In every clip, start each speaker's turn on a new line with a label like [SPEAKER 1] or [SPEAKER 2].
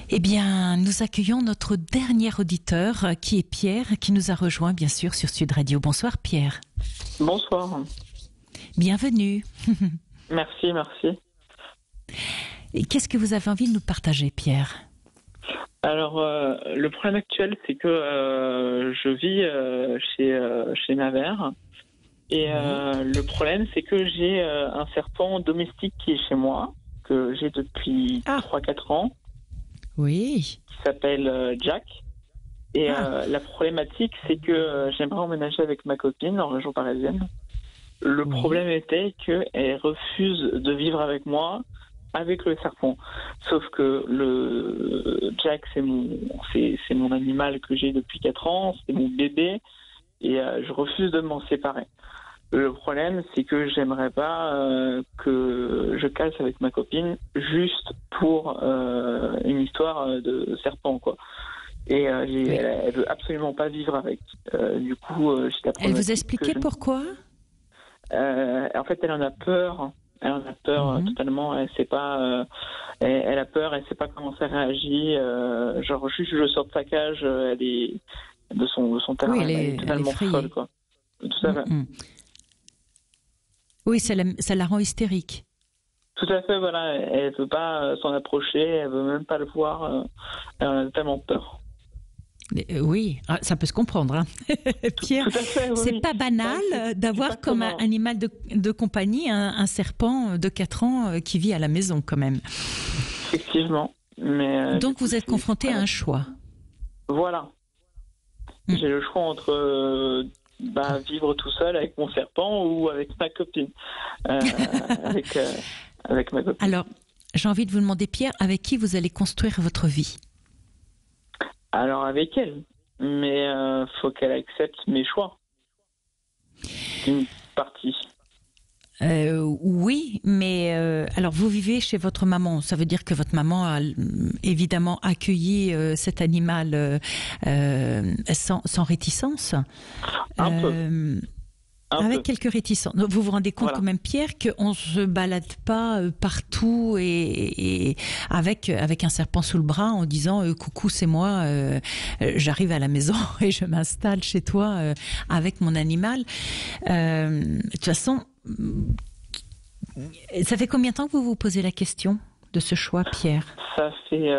[SPEAKER 1] Eh bien, nous accueillons notre dernier auditeur qui est Pierre, qui nous a rejoint bien sûr sur Sud Radio. Bonsoir Pierre.
[SPEAKER 2] Bonsoir.
[SPEAKER 1] Bienvenue.
[SPEAKER 2] Merci.
[SPEAKER 1] Et qu'est-ce que vous avez envie de nous partager, Pierre ?
[SPEAKER 2] Alors, le problème actuel, c'est que je vis chez ma mère. Et le problème, c'est que j'ai un serpent domestique qui est chez moi, que j'ai depuis 3-4 ans.
[SPEAKER 1] Oui.
[SPEAKER 2] Qui s'appelle Jack. Et la problématique, c'est que j'aimerais emménager avec ma copine en région parisienne. Le problème était qu'elle refuse de vivre avec moi, avec le serpent. Sauf que le Jack, c'est mon animal que j'ai depuis 4 ans, c'est mon bébé, et je refuse de m'en séparer. Le problème, c'est que j'aimerais pas que je casse avec ma copine juste pour une histoire de serpent, quoi. Et elle veut absolument pas vivre avec. Du coup,
[SPEAKER 1] elle vous expliquait pourquoi ?
[SPEAKER 2] En fait, elle en a peur. Elle en a peur totalement. Elle sait pas. Elle a peur. Elle sait pas comment ça réagit. Genre juste je sors de sa cage. Elle est de son terrain. Elle est totalement folle, quoi. Tout à fait.
[SPEAKER 1] Oui, ça la rend hystérique.
[SPEAKER 2] Tout à fait. Voilà. Elle veut pas s'en approcher. Elle veut même pas le voir. Elle en a tellement peur.
[SPEAKER 1] Oui, ça peut se comprendre, hein. Pierre.
[SPEAKER 2] Tout à fait, oui.
[SPEAKER 1] C'est pas banal d'avoir comme un animal de compagnie un serpent de 4 ans qui vit à la maison quand même.
[SPEAKER 2] Effectivement. Mais,
[SPEAKER 1] donc vous êtes confronté à un choix.
[SPEAKER 2] Voilà. J'ai le choix entre vivre tout seul avec mon serpent ou avec ma copine. Avec ma copine.
[SPEAKER 1] Alors, j'ai envie de vous demander, Pierre, avec qui vous allez construire votre vie ?
[SPEAKER 2] Alors avec elle, mais faut qu'elle accepte mes choix. Une partie.
[SPEAKER 1] Oui, mais alors vous vivez chez votre maman. Ça veut dire que votre maman a évidemment accueilli cet animal sans réticence.
[SPEAKER 2] Un peu.
[SPEAKER 1] Avec quelques réticences. Vous vous rendez compte quand même, Pierre, qu'on ne se balade pas partout et avec un serpent sous le bras en disant coucou, c'est moi, j'arrive à la maison et je m'installe chez toi avec mon animal. De toute façon, ça fait combien de temps que vous vous posez la question de ce choix, Pierre ?
[SPEAKER 2] Ça fait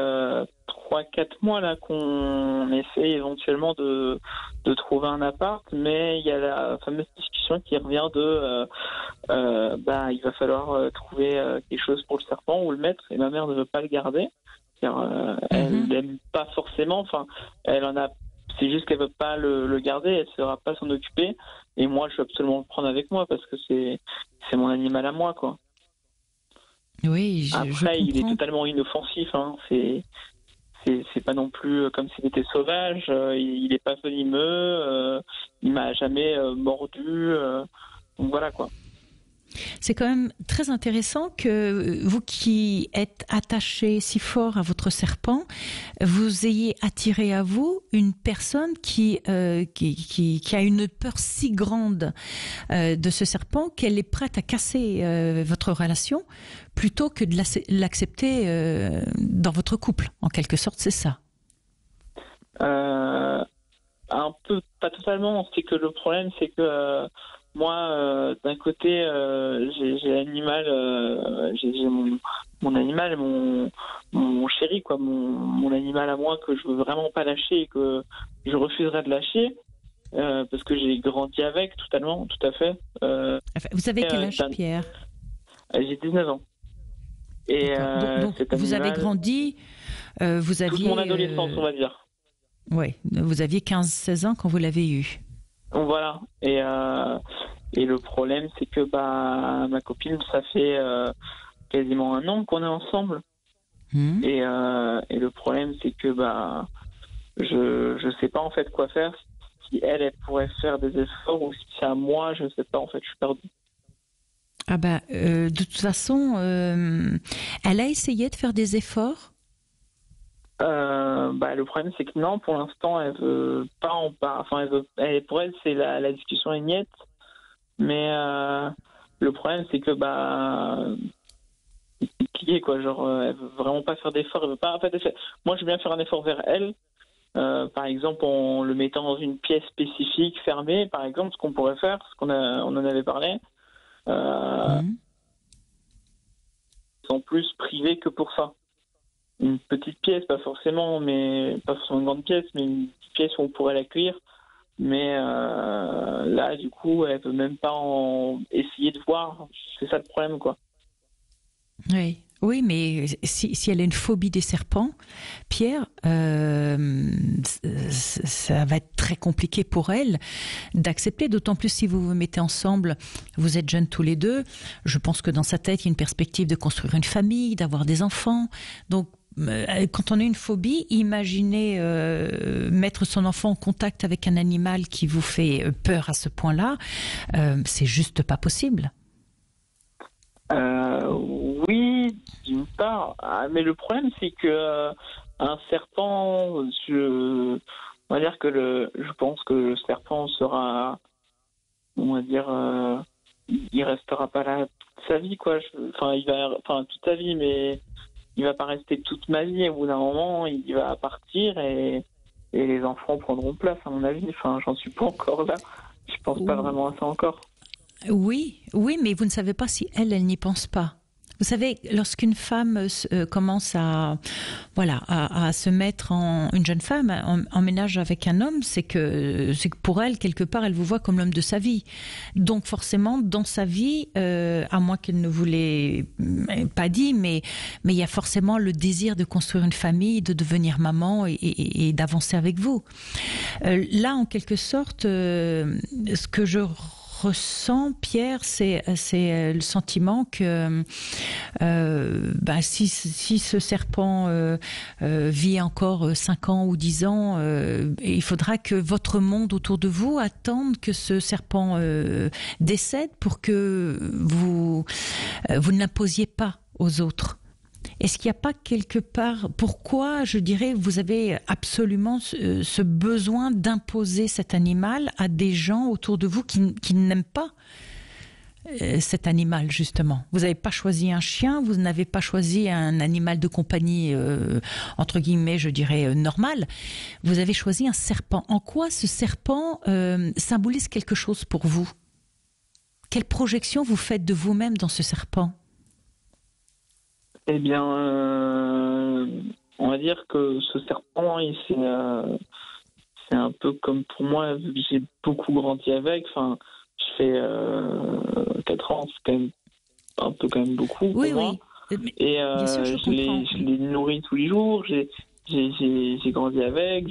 [SPEAKER 2] 3-4 mois là qu'on essaie éventuellement de trouver un appart, mais il y a la fameuse discussion qui revient de il va falloir trouver quelque chose pour le serpent ou le mettre, et ma mère ne veut pas le garder car elle n'aime pas forcément, enfin elle en a, c'est juste qu'elle veut pas le garder, elle ne saura pas s'en occuper, et moi je veux absolument le prendre avec moi parce que c'est mon animal à moi, quoi.
[SPEAKER 1] Oui,
[SPEAKER 2] après il est totalement inoffensif, hein. C'est pas non plus comme s'il était sauvage. Il est pas venimeux. Il m'a jamais mordu. Donc voilà, quoi.
[SPEAKER 1] C'est quand même très intéressant que vous qui êtes attaché si fort à votre serpent, vous ayez attiré à vous une personne qui a une peur si grande de ce serpent qu'elle est prête à casser votre relation plutôt que de l'accepter dans votre couple. En quelque sorte, c'est ça.
[SPEAKER 2] Un peu, pas totalement. C'est que le problème, c'est que moi, d'un côté, j'ai l'animal, j'ai mon animal, mon chéri, quoi, mon animal à moi que je veux vraiment pas lâcher et que je refuserais de lâcher parce que j'ai grandi avec, totalement, tout à fait.
[SPEAKER 1] Vous avez quel âge, Pierre ?
[SPEAKER 2] J'ai 19 ans. Et
[SPEAKER 1] donc vous avez grandi, vous aviez...
[SPEAKER 2] Toute mon adolescence, on va dire.
[SPEAKER 1] Oui, vous aviez 15-16 ans quand vous l'avez eu.
[SPEAKER 2] Voilà. Et le problème, c'est que ma copine, ça fait quasiment 1 an qu'on est ensemble. Et le problème, c'est que je sais pas en fait quoi faire. Si elle pourrait faire des efforts ou si c'est à moi, je sais pas. En fait, je suis perdu.
[SPEAKER 1] De toute façon, elle a essayé de faire des efforts.
[SPEAKER 2] Le problème, c'est que non, pour l'instant, elle veut pas en parler. Enfin, pour elle, c'est la discussion est niette. Mais le problème, c'est que compliqué, quoi. Genre, elle veut vraiment pas faire d'efforts. Elle veut pas. En fait, moi, je veux bien faire un effort vers elle. Par exemple, en le mettant dans une pièce spécifique, fermée, par exemple, ce qu'on pourrait faire, on en avait parlé.
[SPEAKER 1] Mhm.
[SPEAKER 2] En plus privé que pour ça. Une petite pièce, pas forcément une grande pièce, mais une petite pièce où on pourrait l'accueillir. Mais là, du coup, elle peut même pas essayer de voir. C'est ça le problème, quoi.
[SPEAKER 1] Oui. Oui, mais si elle a une phobie des serpents, Pierre, ça va être très compliqué pour elle d'accepter, d'autant plus si vous vous mettez ensemble, vous êtes jeunes tous les deux, je pense que dans sa tête, il y a une perspective de construire une famille, d'avoir des enfants. Donc, quand on a une phobie, imaginez mettre son enfant en contact avec un animal qui vous fait peur à ce point-là, c'est juste pas possible.
[SPEAKER 2] Oui, d'une part. Ah, mais le problème, c'est que un serpent, on va dire que je pense que le serpent sera, on va dire, il restera pas là toute sa vie, quoi. Enfin, toute sa vie, mais il va pas rester toute ma vie. Au bout d'un moment, il va partir et les enfants prendront place, à mon avis. Enfin, j'en suis pas encore là. Je pense pas vraiment à ça encore.
[SPEAKER 1] Oui, oui, mais vous ne savez pas si elle n'y pense pas. Vous savez, lorsqu'une femme commence voilà, à se mettre une jeune femme en ménage avec un homme, c'est que pour elle, quelque part, elle vous voit comme l'homme de sa vie. Donc forcément, dans sa vie, à moins qu'elle ne vous l'ait pas dit, mais il y a forcément le désir de construire une famille, de devenir maman et d'avancer avec vous. Là, en quelque sorte, ce que je ressens, Pierre, c'est le sentiment que si ce serpent vit encore 5 ans ou 10 ans, il faudra que votre monde autour de vous attende que ce serpent décède pour que vous ne l'imposiez pas aux autres. Est-ce qu'il n'y a pas quelque part, pourquoi, je dirais, vous avez absolument ce besoin d'imposer cet animal à des gens autour de vous qui n'aiment pas cet animal, justement? Vous n'avez pas choisi un chien, vous n'avez pas choisi un animal de compagnie, entre guillemets, je dirais, normal. Vous avez choisi un serpent. En quoi ce serpent symbolise quelque chose pour vous? Quelle projection vous faites de vous-même dans ce serpent?
[SPEAKER 2] Eh bien, on va dire que ce serpent, c'est un peu comme pour moi, vu que j'ai beaucoup grandi avec. Enfin, je fais 4 ans, c'est quand même un peu quand même beaucoup pour
[SPEAKER 1] Oui,
[SPEAKER 2] moi.
[SPEAKER 1] oui. Mais,
[SPEAKER 2] Et
[SPEAKER 1] bien sûr, je comprends.
[SPEAKER 2] je l'ai nourri tous les jours. J'ai grandi avec.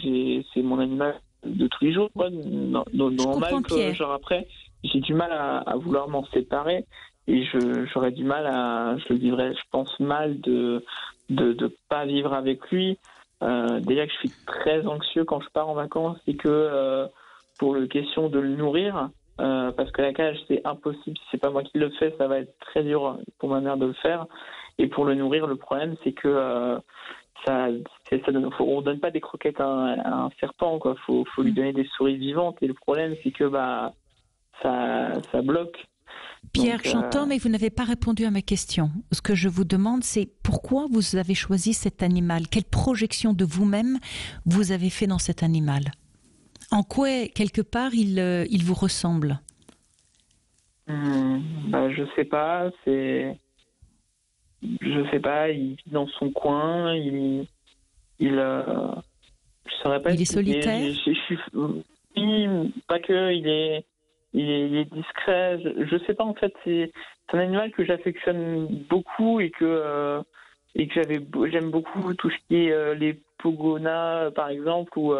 [SPEAKER 2] C'est mon animal de tous les jours, quoi.
[SPEAKER 1] Je
[SPEAKER 2] Normal
[SPEAKER 1] comprends,
[SPEAKER 2] que
[SPEAKER 1] Pierre.
[SPEAKER 2] genre après, j'ai du mal à vouloir m'en séparer et j'aurais du mal je le vivrais, je pense mal de pas vivre avec lui. Déjà que je suis très anxieux quand je pars en vacances et que pour le question de le nourrir, parce que la cage c'est impossible, si c'est pas moi qui le fais, ça va être très dur pour ma mère de le faire. Et pour le nourrir, le problème c'est que ça, on donne pas des croquettes à un serpent, quoi. Faut lui donner des souris vivantes. Et le problème c'est que ça bloque.
[SPEAKER 1] Pierre,
[SPEAKER 2] Donc
[SPEAKER 1] j'entends, mais vous n'avez pas répondu à ma question. Ce que je vous demande, c'est pourquoi vous avez choisi cet animal? Quelle projection de vous-même vous avez fait dans cet animal? En quoi, quelque part, il vous ressemble?
[SPEAKER 2] je sais pas, je sais pas, il vit dans son coin, il je saurais pas
[SPEAKER 1] Il est
[SPEAKER 2] expliquer.
[SPEAKER 1] solitaire?
[SPEAKER 2] Oui, pas que, il est discret. Je sais pas en fait, c'est un animal que j'affectionne beaucoup et que j'aime beaucoup tout ce qui est les pogonas par exemple ou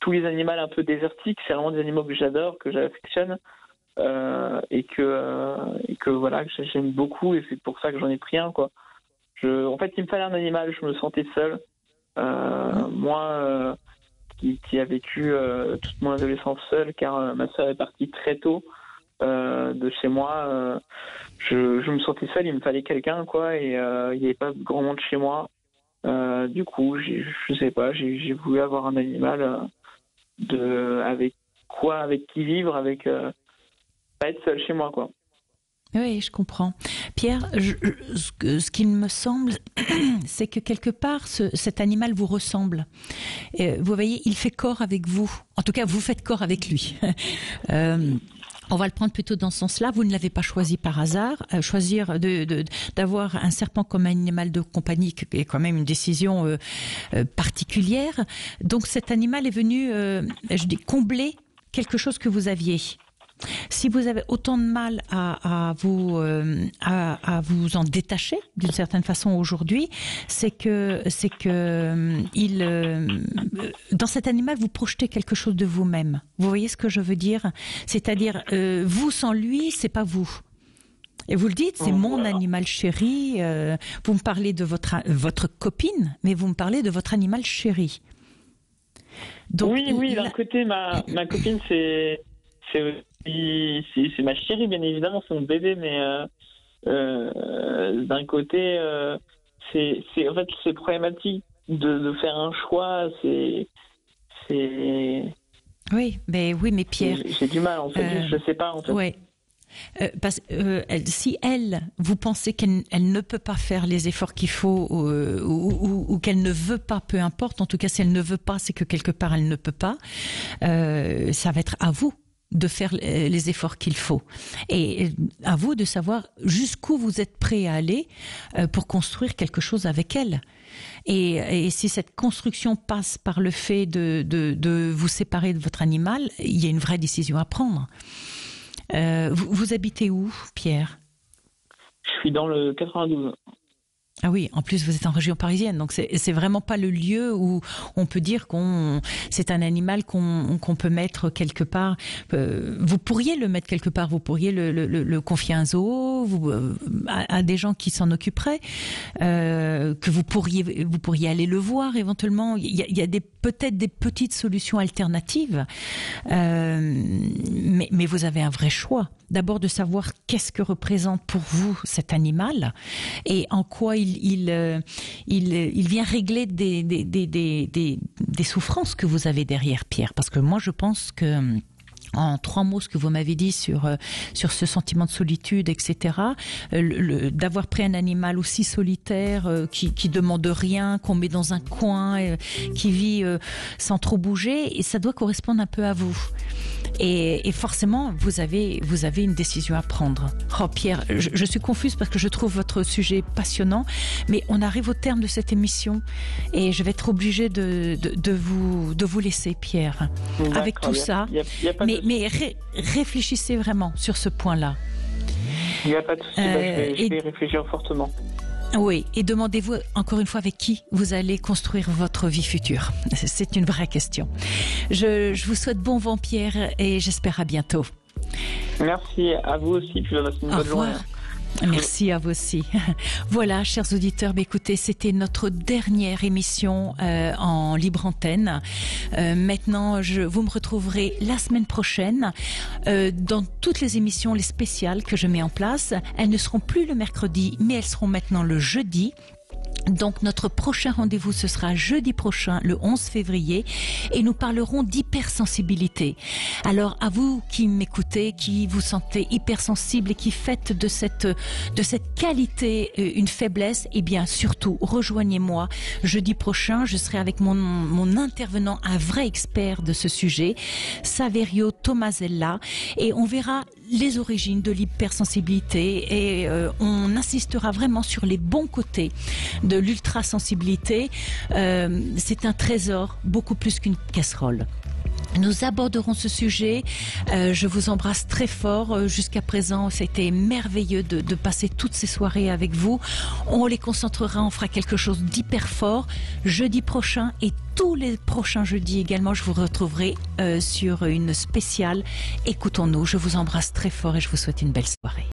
[SPEAKER 2] tous les animaux un peu désertiques. C'est vraiment des animaux que j'adore, que j'affectionne. Et que voilà, que j'aime beaucoup et c'est pour ça que j'en ai pris un, quoi. En fait, il me fallait un animal, je me sentais seul.
[SPEAKER 1] Hein.
[SPEAKER 2] Moi, qui a vécu toute mon adolescence seul, car ma soeur est partie très tôt de chez moi. Je me sentais seul, il me fallait quelqu'un, quoi, et il n'y avait pas grand monde chez moi. Du coup, je sais pas, j'ai voulu avoir un animal avec qui vivre, avec pas être seul chez moi, quoi.
[SPEAKER 1] Oui, je comprends. Pierre, ce qu'il me semble, c'est que quelque part, cet animal vous ressemble. Vous voyez, il fait corps avec vous. En tout cas, vous faites corps avec lui. On va le prendre plutôt dans ce sens-là. Vous ne l'avez pas choisi par hasard. Choisir d'avoir un serpent comme animal de compagnie est quand même une décision particulière. Donc cet animal est venu, je dis, combler quelque chose que vous aviez. Si vous avez autant de mal à vous en détacher d'une certaine façon aujourd'hui, c'est que dans cet animal vous projetez quelque chose de vous-même. Vous voyez ce que je veux dire? C'est-à-dire vous sans lui, c'est pas vous. Et vous le dites, c'est mon animal chéri. Vous me parlez de votre copine, mais vous me parlez de votre animal chéri.
[SPEAKER 2] Donc, oui. D'un côté, ma copine, c'est ma chérie, bien évidemment, c'est mon bébé, mais d'un côté, c'est en fait c'est problématique de faire un choix.
[SPEAKER 1] Oui, mais Pierre,
[SPEAKER 2] j'ai du mal en fait. Je sais pas en fait.
[SPEAKER 1] Ouais. Parce si vous pensez qu'elle ne peut pas faire les efforts qu'il faut ou qu'elle ne veut pas, peu importe. En tout cas, si elle ne veut pas, c'est que quelque part elle ne peut pas. Ça va être à vous de faire les efforts qu'il faut. Et à vous de savoir jusqu'où vous êtes prêt à aller pour construire quelque chose avec elle. Et si cette construction passe par le fait de vous séparer de votre animal, il y a une vraie décision à prendre. Vous habitez où, Pierre?
[SPEAKER 2] Je suis dans le 92.
[SPEAKER 1] Ah oui, en plus vous êtes en région parisienne, donc c'est vraiment pas le lieu où on peut dire c'est un animal qu'on peut mettre quelque part. Vous pourriez le mettre quelque part, vous pourriez le confier à un zoo, à des gens qui s'en occuperaient, que vous pourriez aller le voir éventuellement. Il y a peut-être des petites solutions alternatives, mais vous avez un vrai choix. D'abord de savoir qu'est-ce que représente pour vous cet animal et en quoi il vient régler des souffrances que vous avez derrière, Pierre. Parce que moi, je pense que en 3 mots, ce que vous m'avez dit sur ce sentiment de solitude, etc. D'avoir pris un animal aussi solitaire, qui demande rien, qu'on met dans un coin, qui vit sans trop bouger, et ça doit correspondre un peu à vous. Et forcément, vous avez une décision à prendre. Oh Pierre, je suis confuse parce que je trouve votre sujet passionnant, mais on arrive au terme de cette émission et je vais être obligée de vous laisser, Pierre. Avec tout ça. Mais réfléchissez vraiment sur ce point-là.
[SPEAKER 2] Il n'y a pas de souci, je vais réfléchir fortement.
[SPEAKER 1] Oui, et demandez-vous encore une fois avec qui vous allez construire votre vie future. C'est une vraie question. Je vous souhaite bon vent, Pierre, et j'espère à bientôt.
[SPEAKER 2] Merci à vous aussi, puis passez une bonne journée.
[SPEAKER 1] Merci à vous aussi. Voilà, chers auditeurs, écoutez, c'était notre dernière émission en libre antenne. Maintenant, vous me retrouverez la semaine prochaine dans toutes les émissions, les spéciales que je mets en place. Elles ne seront plus le mercredi, mais elles seront maintenant le jeudi. Donc notre prochain rendez-vous, ce sera jeudi prochain, le 11 février, et nous parlerons d'hypersensibilité. Alors à vous qui m'écoutez, qui vous sentez hypersensible et qui faites de cette qualité une faiblesse, eh bien surtout rejoignez-moi jeudi prochain. Je serai avec mon intervenant, un vrai expert de ce sujet, Saverio Tomasella, et on verra les origines de l'hypersensibilité et on insistera vraiment sur les bons côtés de l'ultrasensibilité. C'est un trésor, beaucoup plus qu'une casserole. Nous aborderons ce sujet. Je vous embrasse très fort. Jusqu'à présent, c'était merveilleux de passer toutes ces soirées avec vous. On les concentrera, on fera quelque chose d'hyper fort. Jeudi prochain et tous les prochains jeudis également, je vous retrouverai sur une spéciale. Écoutons-nous. Je vous embrasse très fort et je vous souhaite une belle soirée.